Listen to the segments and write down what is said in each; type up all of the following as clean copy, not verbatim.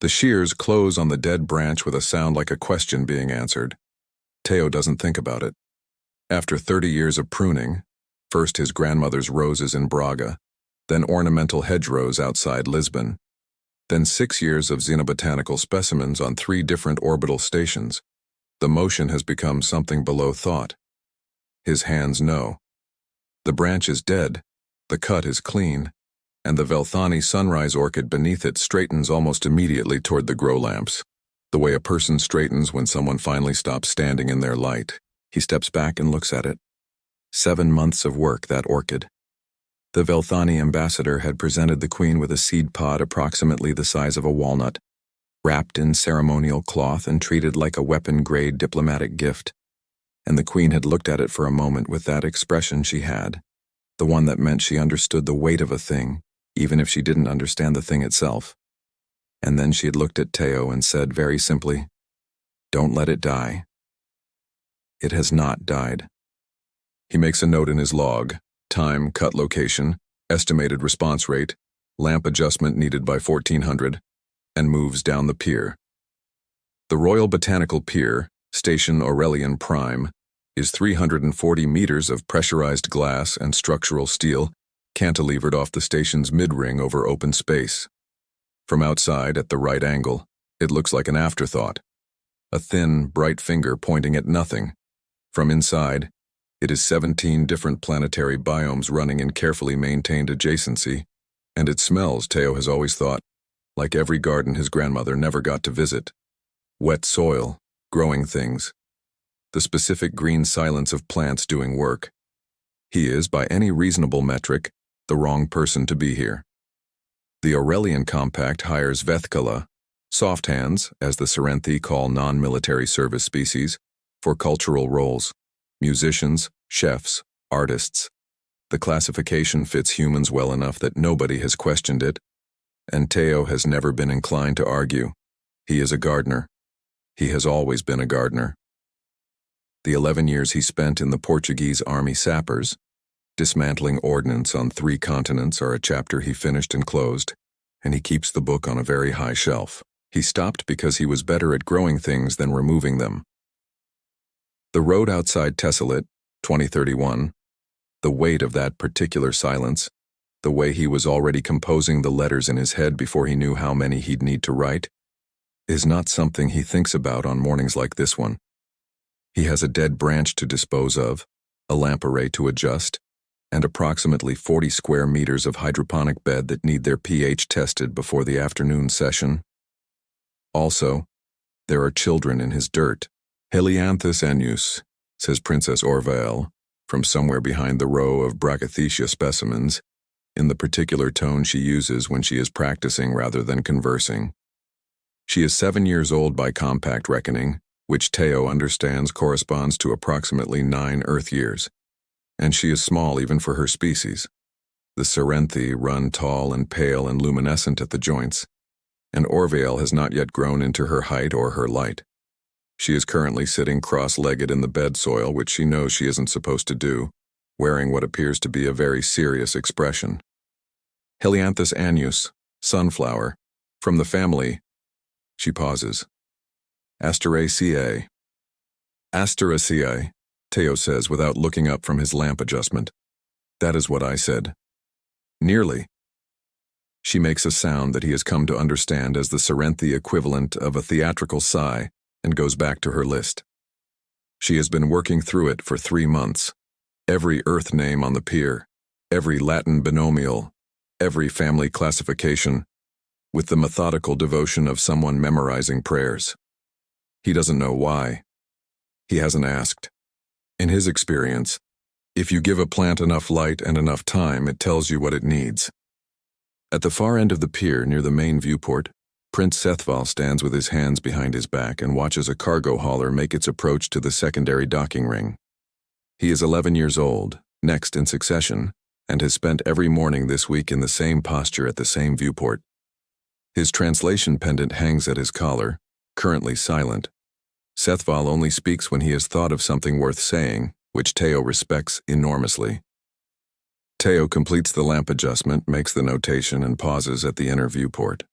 The shears close on the dead branch with a sound like a question being answered. Teo doesn't think about it. After 30 years of pruning, first his grandmother's roses in Braga, then ornamental hedgerows outside Lisbon, then 6 years of xenobotanical specimens on 3 different orbital stations, the motion has become something below thought. His hands know. The branch is dead, the cut is clean, and the Velthani sunrise orchid beneath it straightens almost immediately toward the grow lamps, the way a person straightens when someone finally stops standing in their light. He steps back and looks at it. 7 months of work, that orchid. The Velthani ambassador had presented the queen with a seed pod approximately the size of a walnut, wrapped in ceremonial cloth and treated like a weapon-grade diplomatic gift. And the queen had looked at it for a moment with that expression she had, the one that meant she understood the weight of a thing, even if she didn't understand the thing itself. And then she had looked at Teo and said very simply, "Don't let it die." It has not died. He makes a note in his log: time, cut location, estimated response rate, lamp adjustment needed by 1400, and moves down the pier. The Royal Botanical Pier, Station Aurellian Prime, is 340 meters of pressurized glass and structural steel cantilevered off the station's mid-ring over open space. From outside, at the right angle, it looks like an afterthought, a thin, bright finger pointing at nothing. From inside, it is 17 different planetary biomes running in carefully maintained adjacency, and it smells, Teo has always thought, like every garden his grandmother never got to visit. Wet soil, growing things, the specific green silence of plants doing work. He is, by any reasonable metric, the wrong person to be here. The Aurellian Compact hires veth-kala, soft hands, as the Serenthi call non-military service species, for cultural roles: musicians, chefs, artists. The classification fits humans well enough that nobody has questioned it, and Teo has never been inclined to argue. He is a gardener. He has always been a gardener. The 11 years he spent in the Portuguese army sappers, dismantling ordnance on 3 continents, are a chapter he finished and closed, and he keeps the book on a very high shelf. He stopped because he was better at growing things than removing them. The road outside Tessellate, 2031, the weight of that particular silence, the way he was already composing the letters in his head before he knew how many he'd need to write, is not something he thinks about on mornings like this one. He has a dead branch to dispose of, a lamp array to adjust, and approximately 40 square meters of hydroponic bed that need their pH tested before the afternoon session. Also, there are children in his dirt. Helianthus annus, says Princess Orvael, from somewhere behind the row of Brachythecia specimens, in the particular tone she uses when she is practicing rather than conversing. She is 7 years old by compact reckoning, which Teo understands corresponds to approximately 9 Earth years, and she is small even for her species. The Serenthi run tall and pale and luminescent at the joints, and Orvael has not yet grown into her height or her light. She is currently sitting cross-legged in the bed soil, which she knows she isn't supposed to do, wearing what appears to be a very serious expression. Helianthus annus, sunflower, from the family. She pauses. Asteraceae. Asteraceae, Teo says without looking up from his lamp adjustment. That is what I said. Nearly. She makes a sound that he has come to understand as the Serenthi equivalent of a theatrical sigh, and goes back to her list. She has been working through it for 3 months. Every Earth name on the pier, every Latin binomial, every family classification, with the methodical devotion of someone memorizing prayers. He doesn't know why. He hasn't asked. In his experience, if you give a plant enough light and enough time, it tells you what it needs. At the far end of the pier, near the main viewport, Prince Sethval stands with his hands behind his back and watches a cargo hauler make its approach to the secondary docking ring. He is 11 years old, next in succession, and has spent every morning this week in the same posture at the same viewport. His translation pendant hangs at his collar, currently silent. Sethval only speaks when he has thought of something worth saying, which Teo respects enormously. Teo completes the lamp adjustment, makes the notation, and pauses at the inner viewport.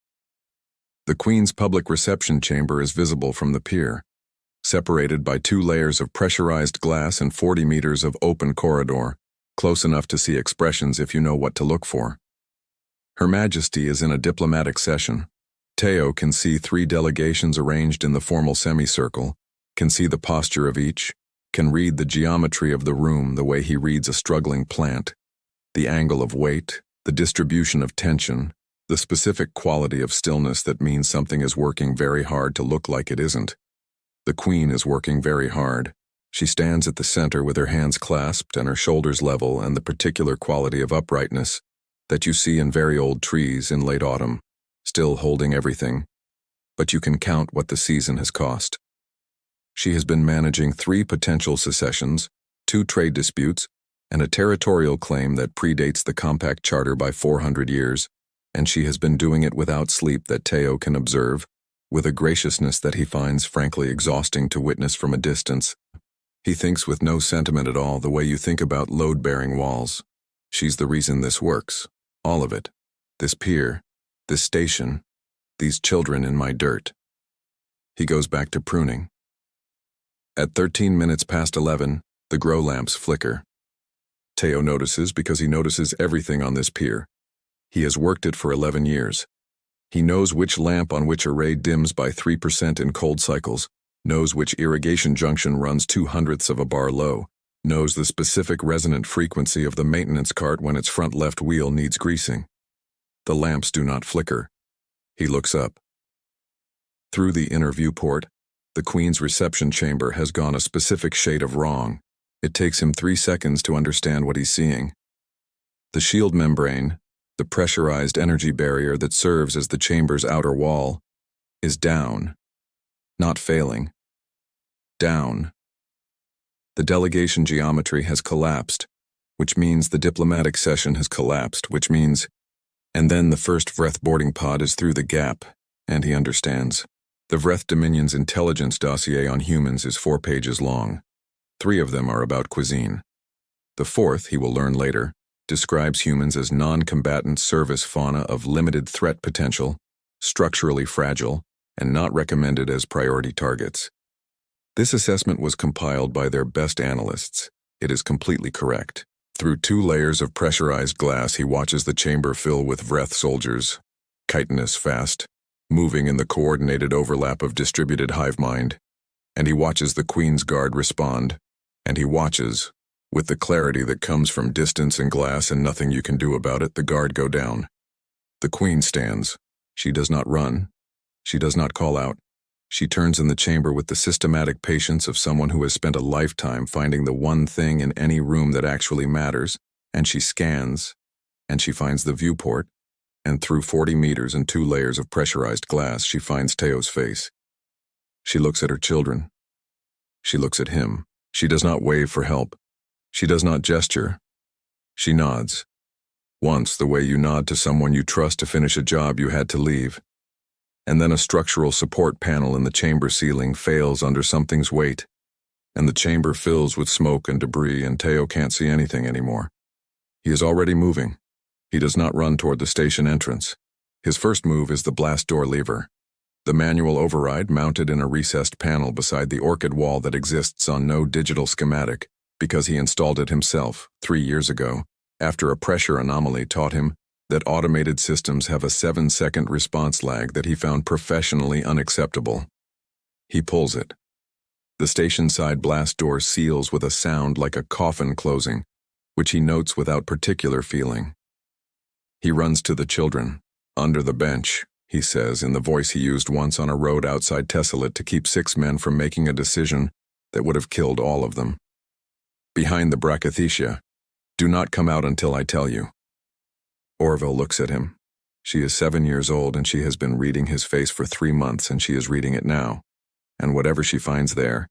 The Queen's public reception chamber is visible from the pier, separated by 2 layers of pressurized glass and 40 meters of open corridor, close enough to see expressions if you know what to look for. Her Majesty is in a diplomatic session. Teo can see 3 delegations arranged in the formal semicircle, can see the posture of each, can read the geometry of the room the way he reads a struggling plant, the angle of weight, the distribution of tension, the specific quality of stillness that means something is working very hard to look like it isn't. The Queen is working very hard. She stands at the center with her hands clasped and her shoulders level, and the particular quality of uprightness that you see in very old trees in late autumn, still holding everything, but you can count what the season has cost. She has been managing 3 potential secessions, 2 trade disputes, and a territorial claim that predates the Compact Charter by 400 years, and she has been doing it without sleep that Teo can observe, with a graciousness that he finds frankly exhausting to witness from a distance. He thinks with no sentiment at all the way you think about load-bearing walls. She's the reason this works. All of it. This pier, this station, these children in my dirt. He goes back to pruning. At 13 minutes past 11, the grow lamps flicker. Teo notices because he notices everything on this pier. He has worked it for 11 years. He knows which lamp on which array dims by 3% in cold cycles, knows which irrigation junction runs 0.02 of a bar low, knows the specific resonant frequency of the maintenance cart when its front left wheel needs greasing. The lamps do not flicker. He looks up. Through the inner viewport, the Queen's reception chamber has gone a specific shade of wrong. It takes him 3 seconds to understand what he's seeing. The shield membrane, the pressurized energy barrier that serves as the chamber's outer wall, is down. Not failing. Down. The delegation geometry has collapsed, which means the diplomatic session has collapsed, which means... And then the first Vreth boarding pod is through the gap, and he understands. The Vreth Dominion's intelligence dossier on humans is 4 pages long. 3 of them are about cuisine. The 4th, he will learn later, describes humans as non-combatant service fauna of limited threat potential, structurally fragile, and not recommended as priority targets. This assessment was compiled by their best analysts. It is completely correct. Through 2 layers of pressurized glass, he watches the chamber fill with Vreth soldiers, chitinous fast, moving in the coordinated overlap of distributed hive mind, and he watches the Queen's Guard respond, and he watches, with the clarity that comes from distance and glass and nothing you can do about it, the Guard go down. The Queen stands. She does not run. She does not call out. She turns in the chamber with the systematic patience of someone who has spent a lifetime finding the one thing in any room that actually matters, and she scans, and she finds the viewport, and through 40 meters and 2 layers of pressurized glass, she finds Teo's face. She looks at her children. She looks at him. She does not wave for help. She does not gesture. She nods. Once, the way you nod to someone you trust to finish a job you had to leave. And then a structural support panel in the chamber ceiling fails under something's weight, and the chamber fills with smoke and debris, and Teo can't see anything anymore. He is already moving. He does not run toward the station entrance. His first move is the blast door lever, the manual override mounted in a recessed panel beside the orchid wall that exists on no digital schematic, because he installed it himself 3 years ago, after a pressure anomaly taught him that automated systems have a 7-second response lag that he found professionally unacceptable. He pulls it. The station-side blast door seals with a sound like a coffin closing, which he notes without particular feeling. He runs to the children. Under the bench, he says in the voice he used once on a road outside Tesselit to keep 6 men from making a decision that would have killed all of them. Behind the brachythesia. Do not come out until I tell you. Orville looks at him. She is 7 years old, and she has been reading his face for 3 months, and she is reading it now. And whatever she finds there,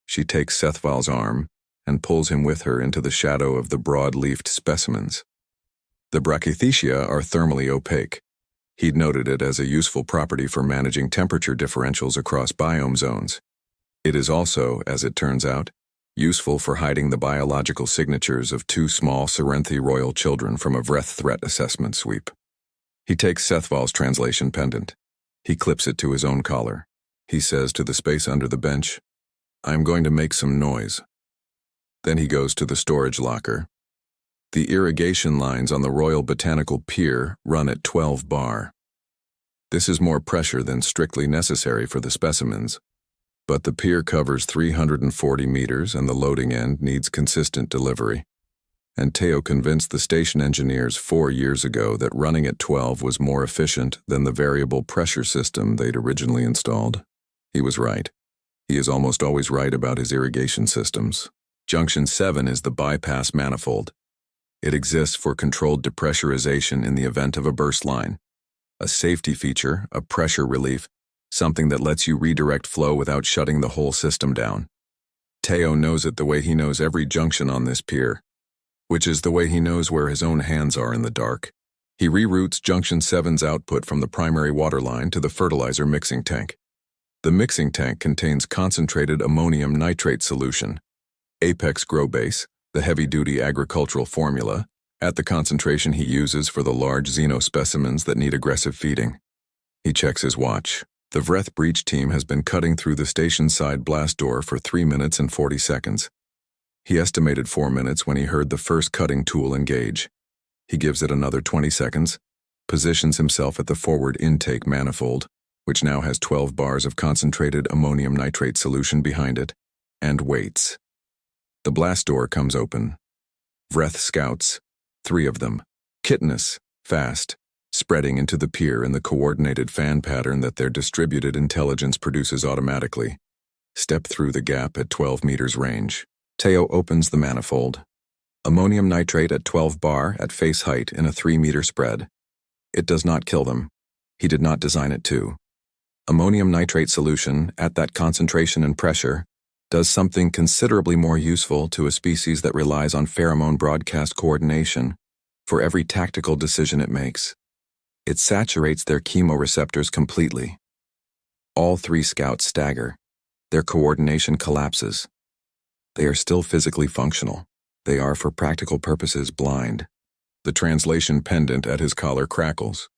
she takes Sethval's arm and pulls him with her into the shadow of the broad-leafed specimens. The brachythecia are thermally opaque. He'd noted it as a useful property for managing temperature differentials across biome zones. It is also, as it turns out, useful for hiding the biological signatures of 2 small Serenthi royal children from a Vreth threat assessment sweep. He takes Sethval's translation pendant. He clips it to his own collar. He says to the space under the bench, "I'm going to make some noise." Then he goes to the storage locker. The irrigation lines on the Royal Botanical Pier run at 12 bar. This is more pressure than strictly necessary for the specimens, but the pier covers 340 meters and the loading end needs consistent delivery. And Teo convinced the station engineers 4 years ago that running at 12 was more efficient than the variable pressure system they'd originally installed. He was right. He is almost always right about his irrigation systems. Junction 7 is the bypass manifold. It exists for controlled depressurization in the event of a burst line. A safety feature, a pressure relief, something that lets you redirect flow without shutting the whole system down. Teo knows it the way he knows every junction on this pier, which is the way he knows where his own hands are in the dark. He reroutes Junction 7's output from the primary water line to the fertilizer mixing tank. The mixing tank contains concentrated ammonium nitrate solution, Apex Grow Base, the heavy-duty agricultural formula, at the concentration he uses for the large xeno specimens that need aggressive feeding. He checks his watch. The Vreth breach team has been cutting through the station-side blast door for 3 minutes and 40 seconds. He estimated 4 minutes when he heard the first cutting tool engage. He gives it another 20 seconds, positions himself at the forward intake manifold, which now has 12 bars of concentrated ammonium nitrate solution behind it, and waits. The blast door comes open. Vreth scouts, 3 of them, chitinous, fast, spreading into the pier in the coordinated fan pattern that their distributed intelligence produces automatically, step through the gap at 12 meters range. Teo opens the manifold. Ammonium nitrate at 12 bar at face height in a 3-meter spread. It does not kill them. He did not design it to. Ammonium nitrate solution at that concentration and pressure does something considerably more useful to a species that relies on pheromone broadcast coordination for every tactical decision it makes. It saturates their chemoreceptors completely. All 3 scouts stagger. Their coordination collapses. They are still physically functional. They are, for practical purposes, blind. The translation pendant at his collar crackles.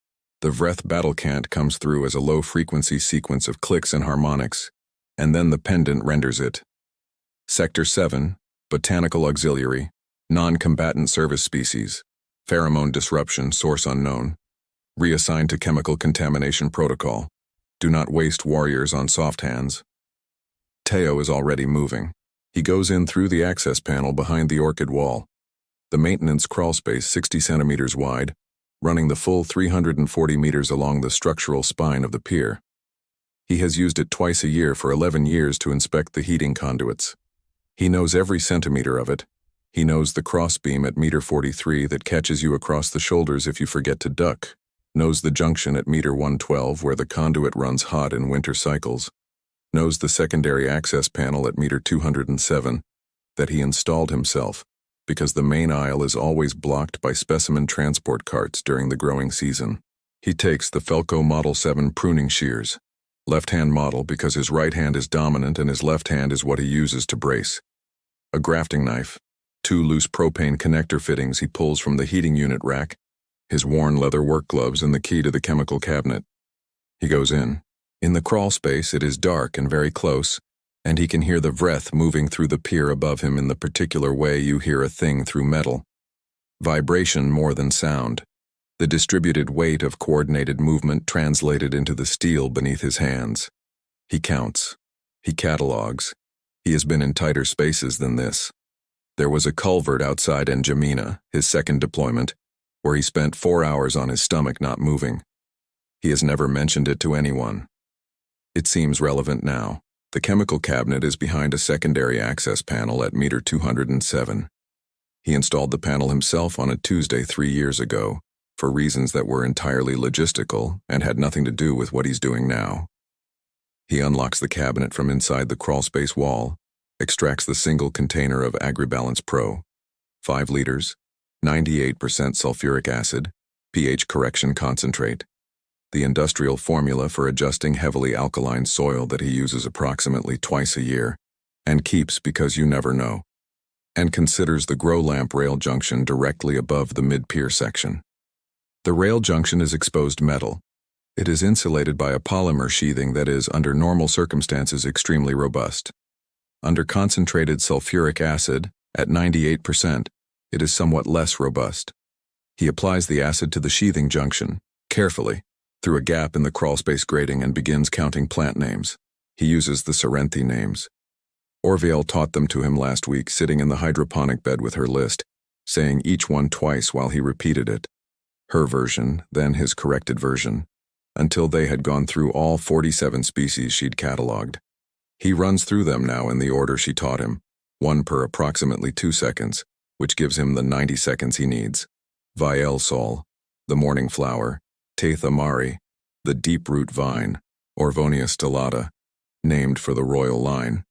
The Vreth battle cant comes through as a low-frequency sequence of clicks and harmonics, and then the pendant renders it. Sector 7, Botanical Auxiliary, Non-combatant Service Species, Pheromone Disruption, Source Unknown, Reassigned to Chemical Contamination Protocol, Do not waste warriors on soft hands. Teo is already moving. He goes in through the access panel behind the orchid wall. The maintenance crawl space 60 centimeters wide, running the full 340 meters along the structural spine of the pier. He has used it twice a year for 11 years to inspect the heating conduits. He knows every centimeter of it. He knows the crossbeam at meter 43 that catches you across the shoulders if you forget to duck, knows the junction at meter 112 where the conduit runs hot in winter cycles, knows the secondary access panel at meter 207 that he installed himself because the main aisle is always blocked by specimen transport carts during the growing season. He takes the Felco Model 7 pruning shears, left-hand model because his right hand is dominant and his left hand is what he uses to brace. A grafting knife, 2 loose propane connector fittings he pulls from the heating unit rack, his worn leather work gloves and the key to the chemical cabinet. He goes in. In the crawl space it is dark and very close, and he can hear the Vreth moving through the pier above him in the particular way you hear a thing through metal. Vibration more than sound. The distributed weight of coordinated movement translated into the steel beneath his hands. He counts. He catalogs. He has been in tighter spaces than this. There was a culvert outside N'Djamena, his second deployment, where he spent 4 hours on his stomach not moving. He has never mentioned it to anyone. It seems relevant now. The chemical cabinet is behind a secondary access panel at meter 207. He installed the panel himself on a Tuesday 3 years ago, for reasons that were entirely logistical and had nothing to do with what he's doing now. He unlocks the cabinet from inside the crawlspace wall, extracts the single container of AgriBalance Pro, 5 liters, 98% sulfuric acid, pH correction concentrate, the industrial formula for adjusting heavily alkaline soil that he uses approximately twice a year, and keeps because you never know, and considers the grow lamp rail junction directly above the mid-pier section. The rail junction is exposed metal. It is insulated by a polymer sheathing that is, under normal circumstances, extremely robust. Under concentrated sulfuric acid, at 98%, it is somewhat less robust. He applies the acid to the sheathing junction, carefully, through a gap in the crawlspace grating and begins counting plant names. He uses the Serenthi names. Orville taught them to him last week, sitting in the hydroponic bed with her list, saying each one twice while he repeated it. Her version, then his corrected version, until they had gone through all 47 species she'd catalogued. He runs through them now in the order she taught him, one per approximately 2 seconds, which gives him the 90 seconds he needs. Viel sol, the morning flower, Taitha mari, the deep-root vine, Orvonia stellata, named for the royal line.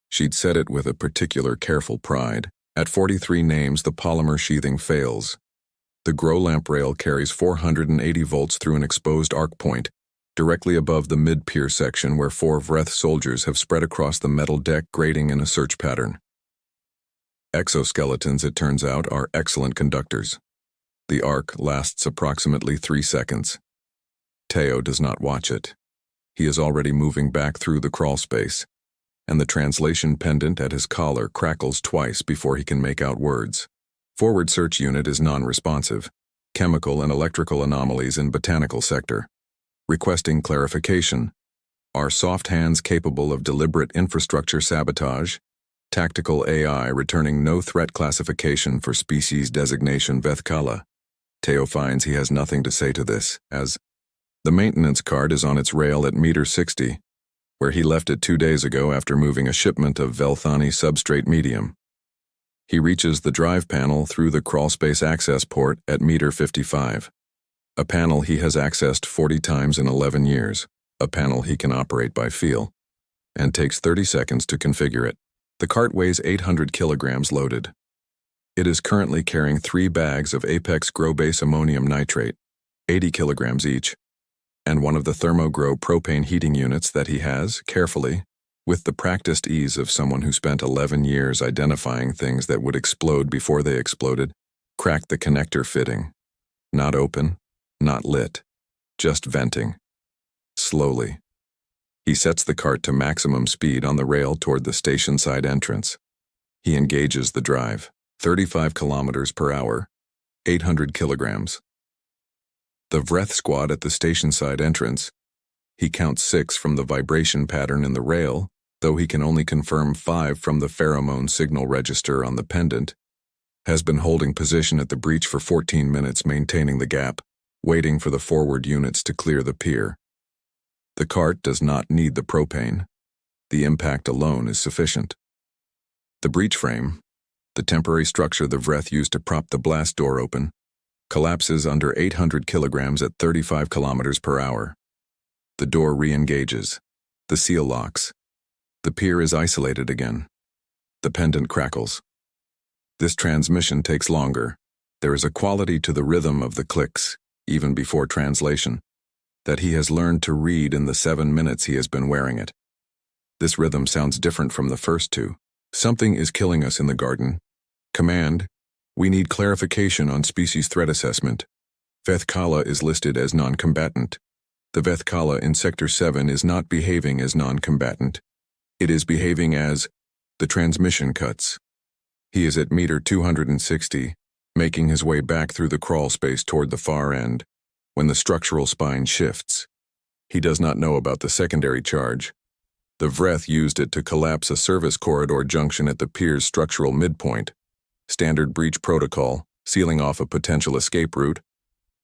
She'd said it with a particular careful pride. At 43 names, the polymer sheathing fails. The grow lamp rail carries 480 volts through an exposed arc point, directly above the mid-pier section where 4 Vreth soldiers have spread across the metal deck grating in a search pattern. Exoskeletons, it turns out, are excellent conductors. The arc lasts approximately 3 seconds. Teo does not watch it. He is already moving back through the crawl space, and the translation pendant at his collar crackles twice before he can make out words. Forward search unit is non-responsive. Chemical and electrical anomalies in botanical sector. Requesting clarification. Are soft hands capable of deliberate infrastructure sabotage? Tactical AI returning no threat classification for species designation veth-kala. Teo finds he has nothing to say to this, as the maintenance cart is on its rail at meter 60, where he left it 2 days ago after moving a shipment of Velthani substrate medium. He reaches the drive panel through the crawlspace access port at meter 55. A panel he has accessed 40 times in 11 years, a panel he can operate by feel, and takes 30 seconds to configure it. The cart weighs 800 kilograms loaded. It is currently carrying 3 bags of Apex Grow-Base ammonium nitrate, 80 kilograms each, and one of the ThermoGrow propane heating units that he has, carefully, with the practiced ease of someone who spent 11 years identifying things that would explode before they exploded, cracked the connector fitting. Not open, not lit, just venting. Slowly. He sets the cart to maximum speed on the rail toward the station side entrance. He engages the drive, 35 kilometers per hour, 800 kilograms. The Vreth squad at the station side entrance. He counts 6 from the vibration pattern in the rail, though he can only confirm 5 from the pheromone signal register on the pendant, has been holding position at the breach for 14 minutes, maintaining the gap, waiting for the forward units to clear the pier. The cart does not need the propane. The impact alone is sufficient. The breach frame, the temporary structure the Vreth used to prop the blast door open, collapses under 800 kilograms at 35 kilometers per hour. The door re-engages. The seal locks. The pier is isolated again. The pendant crackles. This transmission takes longer. There is a quality to the rhythm of the clicks, even before translation, that he has learned to read in the 7 minutes he has been wearing it. This rhythm sounds different from the first 2. Something is killing us in the garden. Command, we need clarification on species threat assessment. Veth-kala is listed as non-combatant. The veth-kala in Sector 7 is not behaving as non-combatant. It is behaving as the transmission cuts. He is at meter 260, making his way back through the crawl space toward the far end, when the structural spine shifts. He does not know about the secondary charge. The Vreth used it to collapse a service corridor junction at the pier's structural midpoint, standard breach protocol, sealing off a potential escape route,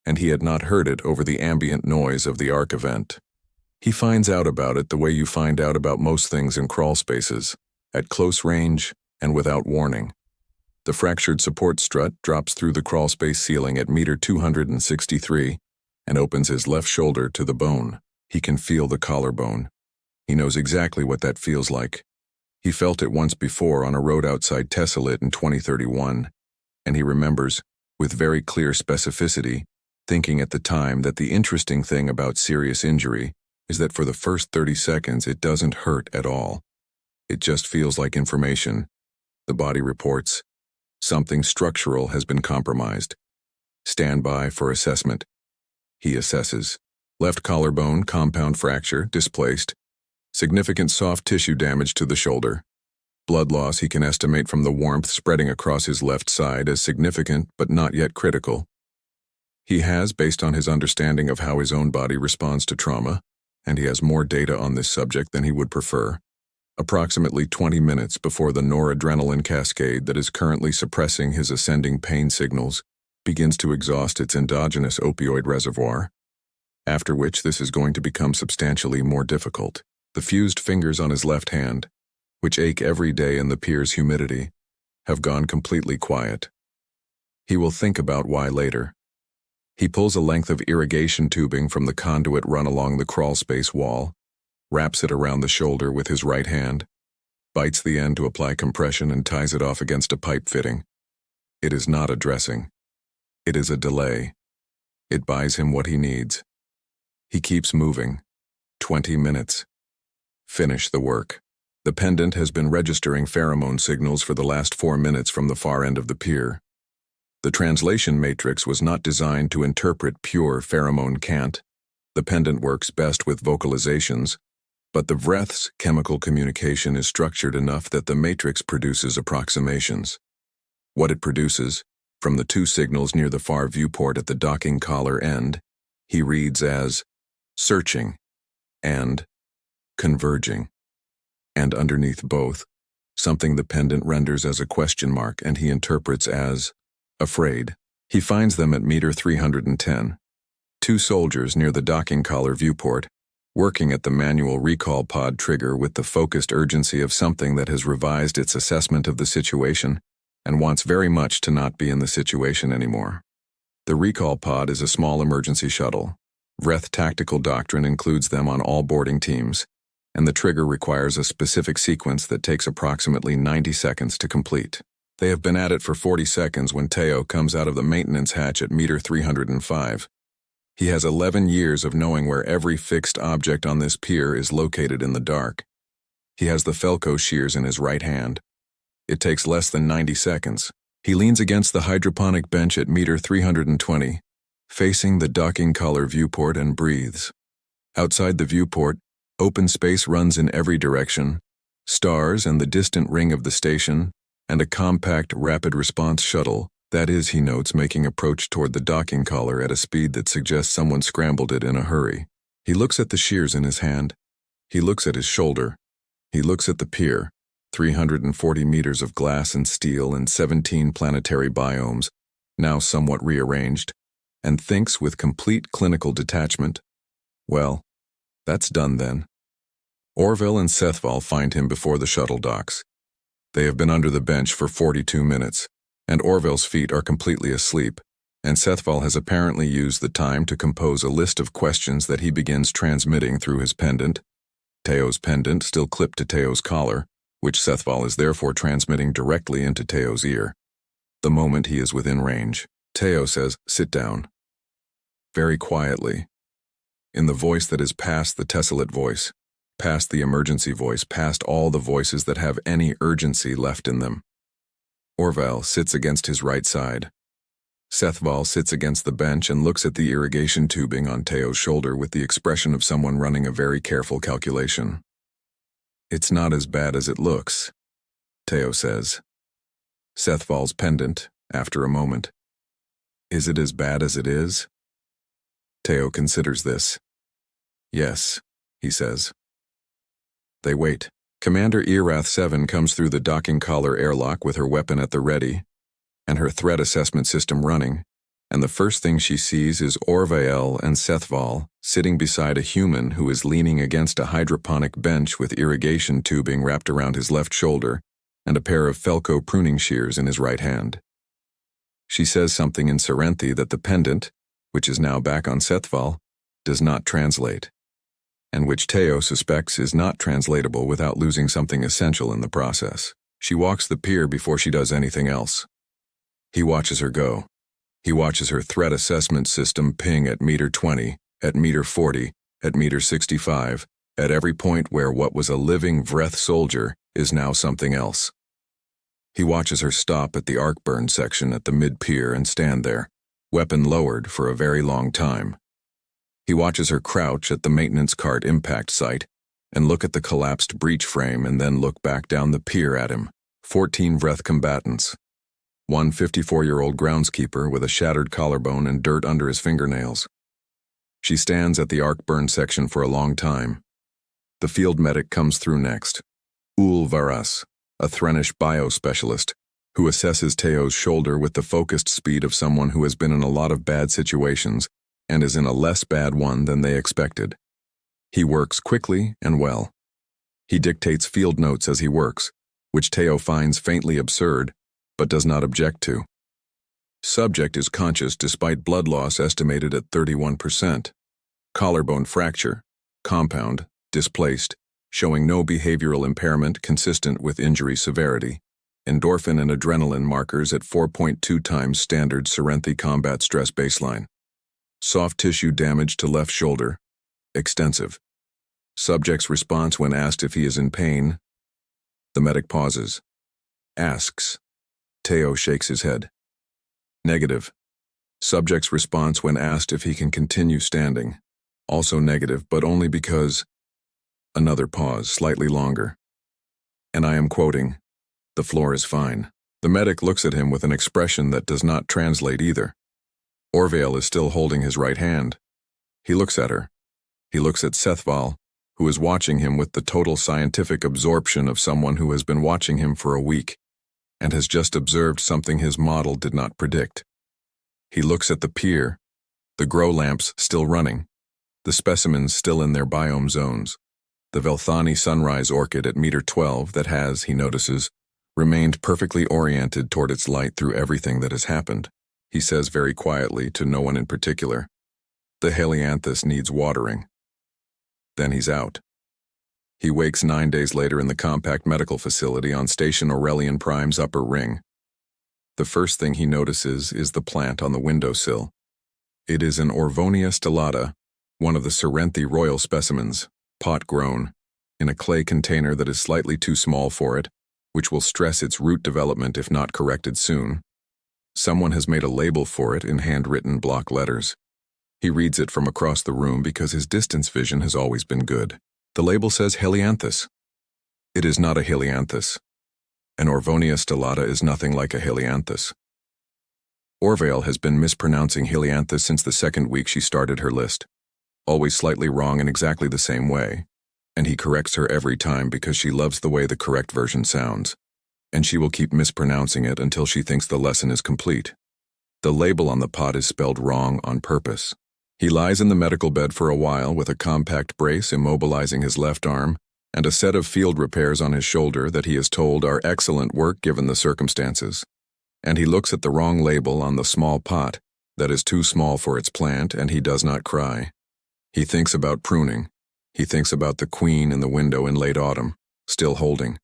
and he had not heard it over the ambient noise of the arc event. He finds out about it the way you find out about most things in crawl spaces, at close range and without warning. The fractured support strut drops through the crawl space ceiling at meter 263 and opens his left shoulder to the bone. He can feel the collarbone. He knows exactly what that feels like. He felt it once before on a road outside Tessalit in 2031, and he remembers, with very clear specificity, thinking at the time that the interesting thing about serious injury is that for the first 30 seconds it doesn't hurt at all. It just feels like information. The body reports, something structural has been compromised. Stand by for assessment. He assesses. Left collarbone, compound fracture, displaced. Significant soft tissue damage to the shoulder. Blood loss he can estimate from the warmth spreading across his left side as significant but not yet critical. He has, based on his understanding of how his own body responds to trauma, and he has more data on this subject than he would prefer, approximately 20 minutes before the noradrenaline cascade that is currently suppressing his ascending pain signals begins to exhaust its endogenous opioid reservoir, after which this is going to become substantially more difficult. The fused fingers on his left hand, which ache every day in the Pier's humidity, have gone completely quiet. He will think about why later. He pulls a length of irrigation tubing from the conduit run along the crawlspace wall, wraps it around the shoulder with his right hand, bites the end to apply compression and ties it off against a pipe fitting. It is not a dressing. It is a delay. It buys him what he needs. He keeps moving. 20 minutes. Finish the work. The pendant has been registering pheromone signals for the last 4 minutes from the far end of the pier. The translation matrix was not designed to interpret pure pheromone cant. The pendant works best with vocalizations, but the Vreth's chemical communication is structured enough that the matrix produces approximations. What it produces, from the 2 signals near the far viewport at the docking collar end, he reads as searching and converging. And underneath both, something the pendant renders as a question mark and he interprets as afraid. He finds them at meter 310. 2 soldiers near the docking collar viewport, working at the manual recall pod trigger with the focused urgency of something that has revised its assessment of the situation and wants very much to not be in the situation anymore. The recall pod is a small emergency shuttle. Vreth tactical doctrine includes them on all boarding teams, and the trigger requires a specific sequence that takes approximately 90 seconds to complete. They have been at it for 40 seconds when Teo comes out of the maintenance hatch at meter 305. He has 11 years of knowing where every fixed object on this pier is located in the dark. He has the Felco shears in his right hand. It takes less than 90 seconds. He leans against the hydroponic bench at meter 320, facing the docking collar viewport and breathes. Outside the viewport, open space runs in every direction, stars and the distant ring of the station, and a compact rapid response shuttle, that is, he notes, making approach toward the docking collar at a speed that suggests someone scrambled it in a hurry. He looks at the shears in his hand. He looks at his shoulder. He looks at the pier, 340 meters of glass and steel and 17 planetary biomes, now somewhat rearranged, and thinks with complete clinical detachment, well, that's done then. Orville and Sethval find him before the shuttle docks. They have been under the bench for 42 minutes, and Orville's feet are completely asleep, and Sethval has apparently used the time to compose a list of questions that he begins transmitting through his pendant, Teo's pendant still clipped to Teo's collar, which Sethval is therefore transmitting directly into Teo's ear. The moment he is within range, Teo says, "Sit down." Very quietly, in the voice that is past the tessellate voice, past the emergency voice, past all the voices that have any urgency left in them. Orville sits against his right side. Sethval sits against the bench and looks at the irrigation tubing on Teo's shoulder with the expression of someone running a very careful calculation. "It's not as bad as it looks," Teo says. Sethval's pendant, after a moment. "Is it as bad as it is?" Teo considers this. "Yes," he says. They wait. Commander Erath 7 comes through the docking collar airlock with her weapon at the ready, and her threat assessment system running, and the first thing she sees is Orville and Sethval sitting beside a human who is leaning against a hydroponic bench with irrigation tubing wrapped around his left shoulder and a pair of Felco pruning shears in his right hand. She says something in Serenthi that the pendant, which is now back on Sethval, does not translate, and which Teo suspects is not translatable without losing something essential in the process. She walks the pier before she does anything else. He watches her go. He watches her threat assessment system ping at meter 20, at meter 40, at meter 65, at every point where what was a living Vreth soldier is now something else. He watches her stop at the arc burn section at the mid-pier and stand there, weapon lowered, for a very long time. He watches her crouch at the maintenance cart impact site and look at the collapsed breech frame and then look back down the pier at him. 14 Vreth combatants. One 54-year-old groundskeeper with a shattered collarbone and dirt under his fingernails. She stands at the arc burn section for a long time. The field medic comes through next. Varas, a Threnish bio-specialist, who assesses Teo's shoulder with the focused speed of someone who has been in a lot of bad situations and is in a less bad one than they expected. He works quickly and well. He dictates field notes as he works, which Teo finds faintly absurd, but does not object to. Subject is conscious despite blood loss estimated at 31%. Collarbone fracture, compound, displaced, showing no behavioral impairment consistent with injury severity. Endorphin and adrenaline markers at 4.2 times standard Serenthi combat stress baseline. Soft tissue damage to left shoulder, extensive. Subject's response when asked if he is in pain. The medic pauses. Asks. Teo shakes his head. Negative. Subject's response when asked if he can continue standing. Also negative, but only because... Another pause, slightly longer. And I am quoting, "The floor is fine." The medic looks at him with an expression that does not translate either. Orvale is still holding his right hand. He looks at her. He looks at Sethval, who is watching him with the total scientific absorption of someone who has been watching him for a week and has just observed something his model did not predict. He looks at the pier, the grow lamps still running, the specimens still in their biome zones, the Velthani sunrise orchid at meter 12 that has, he notices, remained perfectly oriented toward its light through everything that has happened. He says very quietly, to no one in particular, "The helianthus needs watering." Then he's out. He wakes 9 days later in the compact medical facility on Station Aurellian Prime's upper ring. The first thing he notices is the plant on the windowsill. It is an Orvonia stellata, one of the Serenthi royal specimens, pot-grown, in a clay container that is slightly too small for it, which will stress its root development if not corrected soon. Someone has made a label for it in handwritten block letters. He reads it from across the room because his distance vision has always been good. The label says helianthus. It is not a helianthus. An Orvonia stellata is nothing like a helianthus. Orvale has been mispronouncing helianthus since the second week she started her list. Always slightly wrong in exactly the same way, and he corrects her every time because she loves the way the correct version sounds, and she will keep mispronouncing it until she thinks the lesson is complete. The label on the pot is spelled wrong on purpose. He lies in the medical bed for a while with a compact brace immobilizing his left arm and a set of field repairs on his shoulder that he is told are excellent work given the circumstances. And he looks at the wrong label on the small pot that is too small for its plant, and he does not cry. He thinks about pruning. He thinks about the queen in the window in late autumn, still holding.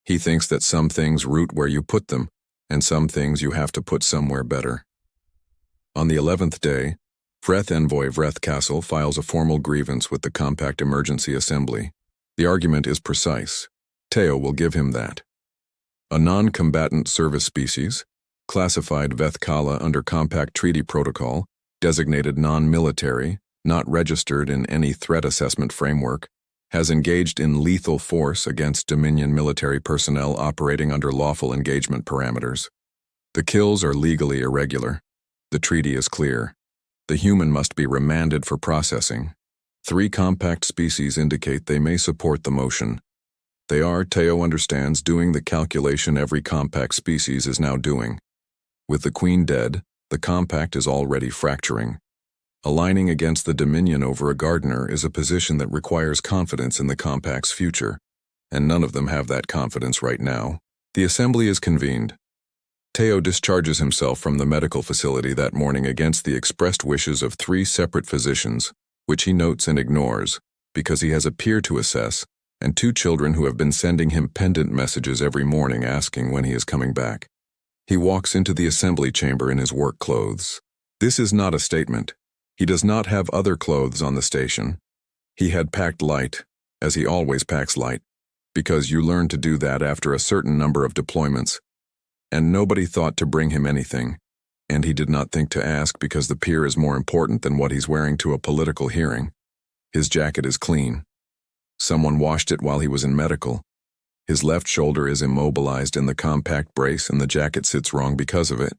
He thinks that some things root where you put them, and some things you have to put somewhere better. On the 11th day, Vreth envoy Vreth Castle files a formal grievance with the Compact Emergency Assembly. The argument is precise. Teo will give him that. A non-combatant service species, classified veth-kala under Compact Treaty Protocol, designated non-military, not registered in any threat assessment framework, has engaged in lethal force against Dominion military personnel operating under lawful engagement parameters. The kills are legally irregular. The treaty is clear. The human must be remanded for processing. 3 compact species indicate they may support the motion. They are, Teo understands, doing the calculation every compact species is now doing. With the queen dead, the compact is already fracturing. Aligning against the Dominion over a gardener is a position that requires confidence in the compact's future, and none of them have that confidence right now. The assembly is convened. Teo discharges himself from the medical facility that morning against the expressed wishes of 3 separate physicians, which he notes and ignores, because he has a peer to assess and 2 children who have been sending him pendant messages every morning asking when he is coming back. He walks into the assembly chamber in his work clothes. This is not a statement. He does not have other clothes on the station. He had packed light, as he always packs light, because you learn to do that after a certain number of deployments, and nobody thought to bring him anything. And he did not think to ask because the pier is more important than what he's wearing to a political hearing. His jacket is clean. Someone washed it while he was in medical. His left shoulder is immobilized in the compact brace and the jacket sits wrong because of it.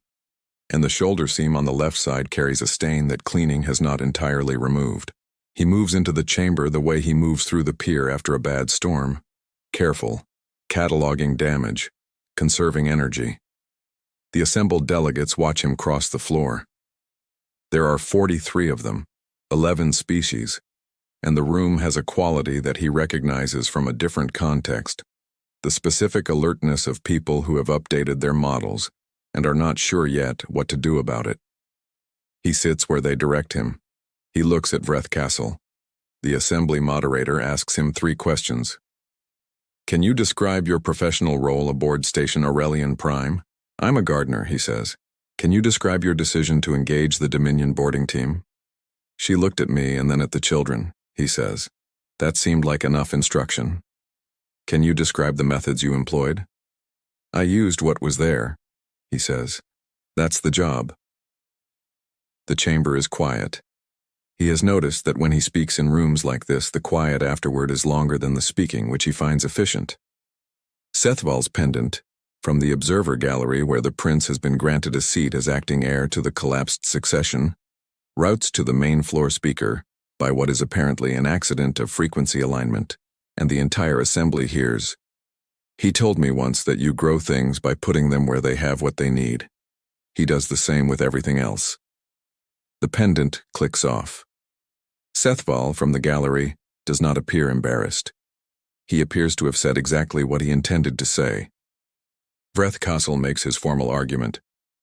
And the shoulder seam on the left side carries a stain that cleaning has not entirely removed. He moves into the chamber the way he moves through the pier after a bad storm. Careful, cataloging damage, conserving energy. The assembled delegates watch him cross the floor. There are 43 of them, 11 species, and the room has a quality that he recognizes from a different context. The specific alertness of people who have updated their models and are not sure yet what to do about it. He sits where they direct him. He looks at Vreth-kala. The assembly moderator asks him 3 questions. Can you describe your professional role aboard Station Aurellian Prime? I'm a gardener, he says. Can you describe your decision to engage the Dominion boarding team? She looked at me and then at the children, he says. That seemed like enough instruction. Can you describe the methods you employed? I used what was there, he says. That's the job. The chamber is quiet. He has noticed that when he speaks in rooms like this, the quiet afterward is longer than the speaking, which he finds efficient. Sethval's pendant, from the observer gallery where the prince has been granted a seat as acting heir to the collapsed succession, routes to the main floor speaker by what is apparently an accident of frequency alignment, and the entire assembly hears. He told me once that you grow things by putting them where they have what they need. He does the same with everything else. The pendant clicks off. Sethval from the gallery does not appear embarrassed. He appears to have said exactly what he intended to say. Vreth-kala makes his formal argument.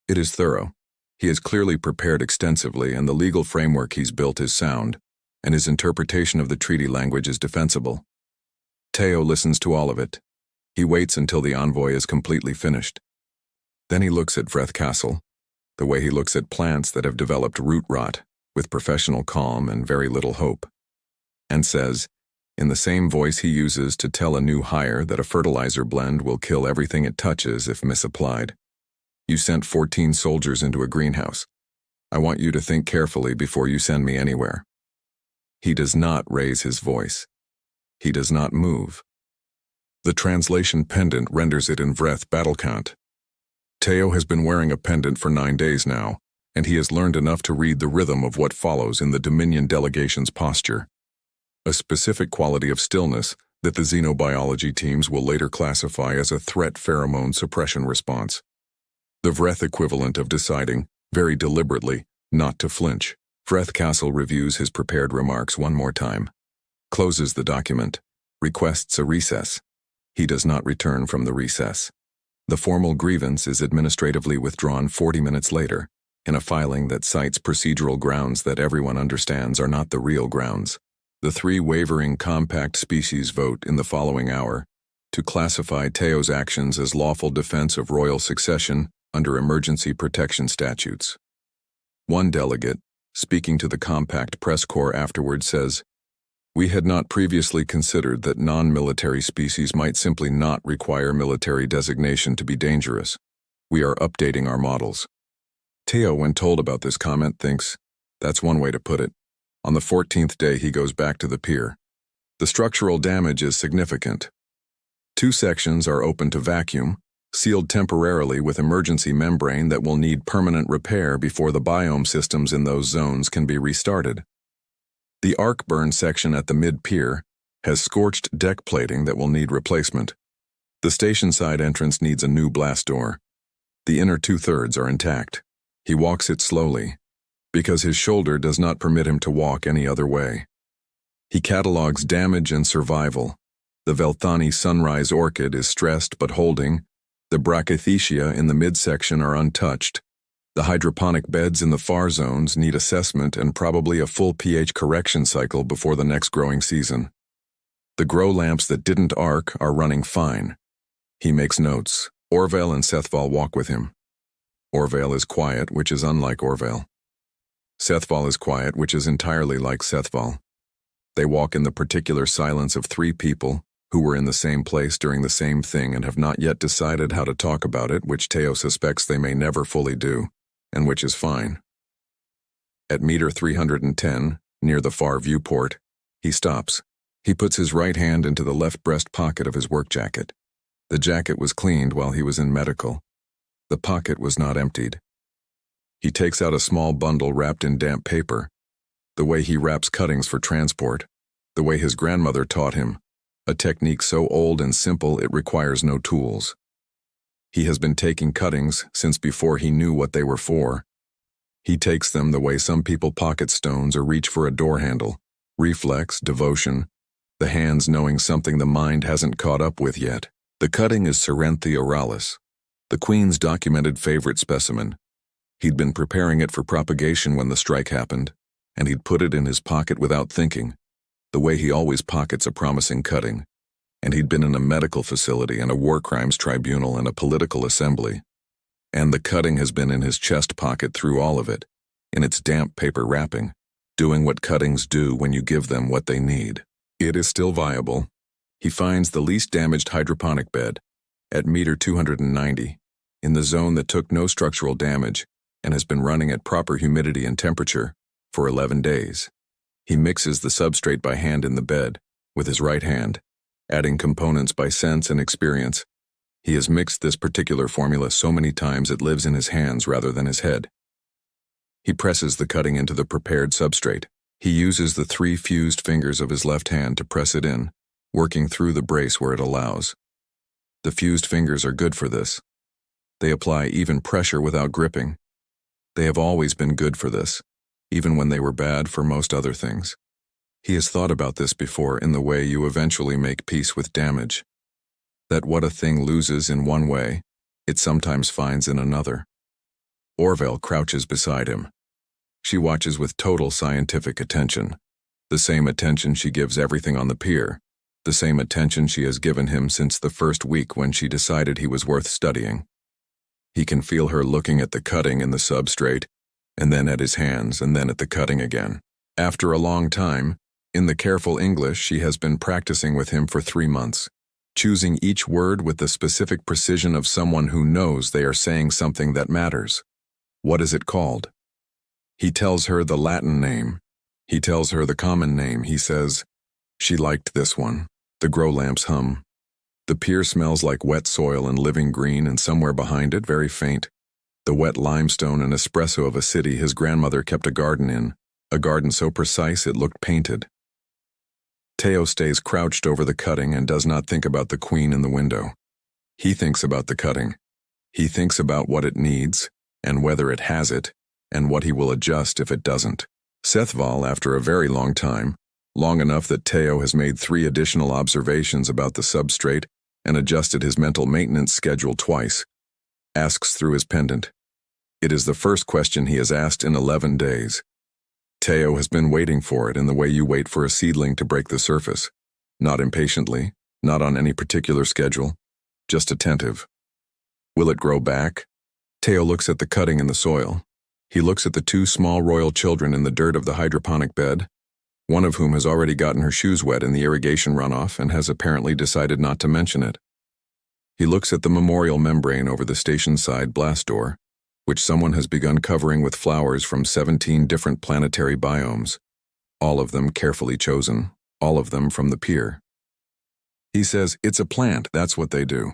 It is thorough. He has clearly prepared extensively, and the legal framework he's built is sound, and his interpretation of the treaty language is defensible. Teo listens to all of it. He waits until the envoy is completely finished. Then he looks at Vreth-kala, the way he looks at plants that have developed root rot, with professional calm and very little hope, and says, in the same voice he uses to tell a new hire that a fertilizer blend will kill everything it touches if misapplied. You sent 14 soldiers into a greenhouse. I want you to think carefully before you send me anywhere. He does not raise his voice. He does not move. The translation pendant renders it in Vreth battle count. Teo has been wearing a pendant for 9 days now, and he has learned enough to read the rhythm of what follows in the Dominion delegation's posture. A specific quality of stillness that the xenobiology teams will later classify as a threat pheromone suppression response. The Vreth equivalent of deciding, very deliberately, not to flinch. Vreth-kala reviews his prepared remarks one more time, closes the document, requests a recess. He does not return from the recess. The formal grievance is administratively withdrawn 40 minutes later, in a filing that cites procedural grounds that everyone understands are not the real grounds. The 3 wavering compact species vote in the following hour to classify Teo's actions as lawful defense of royal succession under emergency protection statutes. One delegate, speaking to the compact press corps afterward, says, "We had not previously considered that non-military species might simply not require military designation to be dangerous. We are updating our models." Teo, when told about this comment, thinks, that's one way to put it. On the 14th day, he goes back to the pier. The structural damage is significant. 2 sections are open to vacuum, sealed temporarily with emergency membrane that will need permanent repair before the biome systems in those zones can be restarted. The arc burn section at the mid-pier has scorched deck plating that will need replacement. The station side entrance needs a new blast door. The inner 2/3 are intact. He walks it slowly, because his shoulder does not permit him to walk any other way. He catalogs damage and survival. The Velthani sunrise orchid is stressed but holding. The brachythecia in the midsection are untouched. The hydroponic beds in the far zones need assessment and probably a full pH correction cycle before the next growing season. The grow lamps that didn't arc are running fine. He makes notes. Orville and Sethval walk with him. Orville is quiet, which is unlike Orville. Sethval is quiet, which is entirely like Sethval. They walk in the particular silence of 3 people who were in the same place during the same thing and have not yet decided how to talk about it, which Teo suspects they may never fully do, and which is fine. At meter 310, near the far viewport, he stops. He puts his right hand into the left breast pocket of his work jacket. The jacket was cleaned while he was in medical. The pocket was not emptied. He takes out a small bundle wrapped in damp paper, the way he wraps cuttings for transport, the way his grandmother taught him, a technique so old and simple it requires no tools. He has been taking cuttings since before he knew what they were for. He takes them the way some people pocket stones or reach for a door handle. Reflex, devotion, the hands knowing something the mind hasn't caught up with yet. The cutting is Cerinthe oralis, the Queen's documented favorite specimen. He'd been preparing it for propagation when the strike happened, and he'd put it in his pocket without thinking, the way he always pockets a promising cutting. And he'd been in a medical facility and a war crimes tribunal and a political assembly. And the cutting has been in his chest pocket through all of it, in its damp paper wrapping, doing what cuttings do when you give them what they need. It is still viable. He finds the least damaged hydroponic bed, at meter 290, in the zone that took no structural damage and has been running at proper humidity and temperature for 11 days. He mixes the substrate by hand in the bed, with his right hand, adding components by sense and experience. He has mixed this particular formula so many times it lives in his hands rather than his head. He presses the cutting into the prepared substrate. He uses the 3 fused fingers of his left hand to press it in, working through the brace where it allows. The fused fingers are good for this. They apply even pressure without gripping. They have always been good for this, even when they were bad for most other things. He has thought about this before in the way you eventually make peace with damage. That what a thing loses in one way, it sometimes finds in another. Orville crouches beside him. She watches with total scientific attention, the same attention she gives everything on the pier, the same attention she has given him since the first week when she decided he was worth studying. He can feel her looking at the cutting in the substrate, and then at his hands, and then at the cutting again. After a long time, in the careful English she has been practicing with him for 3 months, choosing each word with the specific precision of someone who knows they are saying something that matters. What is it called? He tells her the Latin name. He tells her the common name. He says, "She liked this one." The grow lamps hum. The pier smells like wet soil and living green, and somewhere behind it, very faint, the wet limestone and espresso of a city his grandmother kept a garden in, a garden so precise it looked painted. Teo stays crouched over the cutting and does not think about the Queen in the window. He thinks about the cutting. He thinks about what it needs, and whether it has it, and what he will adjust if it doesn't. Sethval, after a very long time, long enough that Teo has made 3 additional observations about the substrate and adjusted his mental maintenance schedule twice, asks through his pendant. It is the first question he has asked in 11 days. Teo has been waiting for it in the way you wait for a seedling to break the surface, not impatiently, not on any particular schedule, just attentive. Will it grow back? Teo looks at the cutting in the soil. He looks at the 2 small royal children in the dirt of the hydroponic bed, one of whom has already gotten her shoes wet in the irrigation runoff and has apparently decided not to mention it. He looks at the memorial membrane over the station-side blast door, which someone has begun covering with flowers from 17 different planetary biomes, all of them carefully chosen, all of them from the pier. He says, "It's a plant, that's what they do."